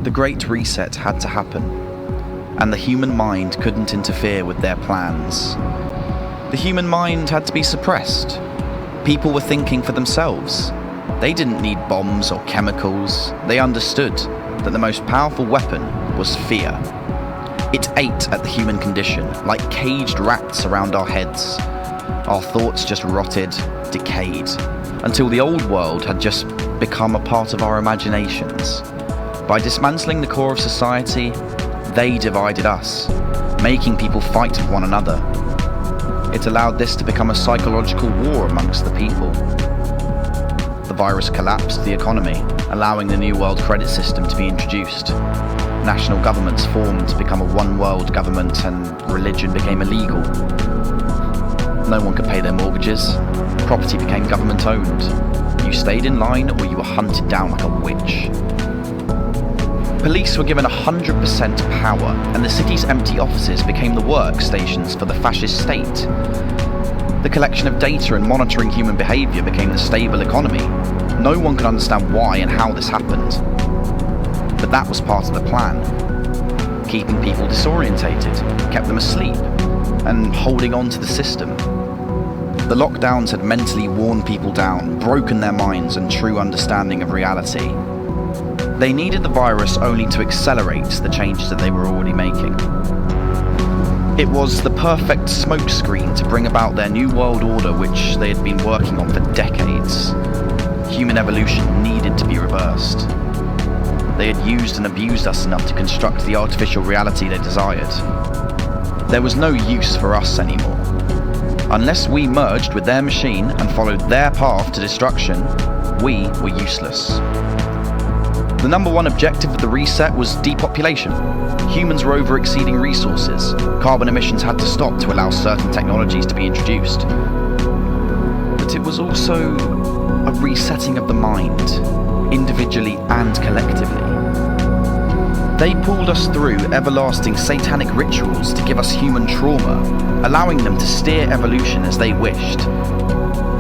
The Great Reset had to happen, and the human mind couldn't interfere with their plans. The human mind had to be suppressed. People were thinking for themselves. They didn't need bombs or chemicals. They understood that the most powerful weapon was fear. It ate at the human condition, like caged rats around our heads. Our thoughts just rotted, decayed, until the old world had just become a part of our imaginations. By dismantling the core of society, they divided us, making people fight with one another. It allowed this to become a psychological war amongst the people. The virus collapsed the economy, allowing the New World credit system to be introduced. National governments formed to become a one-world government, and religion became illegal. No one could pay their mortgages. Property became government-owned. You stayed in line or you were hunted down like a witch. Police were given 100% power, and the city's empty offices became the workstations for the fascist state. The collection of data and monitoring human behaviour became the stable economy. No one could understand why and how this happened. But that was part of the plan. Keeping people disorientated, kept them asleep, and holding on to the system. The lockdowns had mentally worn people down, broken their minds and true understanding of reality. They needed the virus only to accelerate the changes that they were already making. It was the perfect smokescreen to bring about their new world order, which they had been working on for decades. Human evolution needed to be reversed. They had used and abused us enough to construct the artificial reality they desired. There was no use for us anymore. Unless we merged with their machine and followed their path to destruction, we were useless. The number one objective of the reset was depopulation. Humans were over-exceeding resources. Carbon emissions had to stop to allow certain technologies to be introduced. But it was also a resetting of the mind, individually and collectively. They pulled us through everlasting satanic rituals to give us human trauma, allowing them to steer evolution as they wished.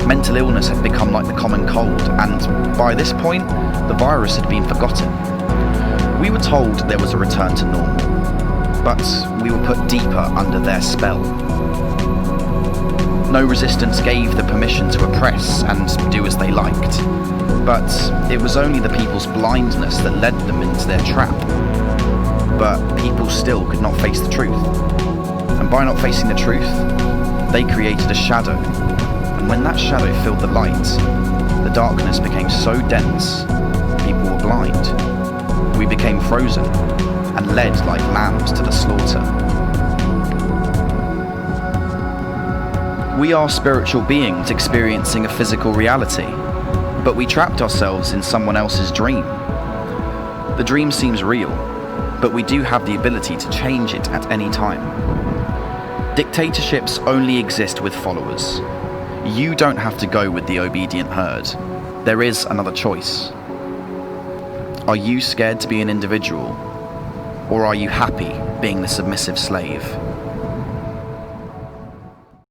Mental illness had become like the common cold, and by this point, the virus had been forgotten. We were told there was a return to normal, but we were put deeper under their spell. No resistance gave the permission to oppress and do as they liked, but it was only the people's blindness that led them into their trap. But people still could not face the truth, and by not facing the truth, they created a shadow, and when that shadow filled the light, the darkness became so dense, people were blind. We became frozen and led like lambs to the slaughter. We are spiritual beings experiencing a physical reality, but we trapped ourselves in someone else's dream. The dream seems real, but we do have the ability to change it at any time. Dictatorships only exist with followers. You don't have to go with the obedient herd. There is another choice. Are you scared to be an individual, or are you happy being the submissive slave?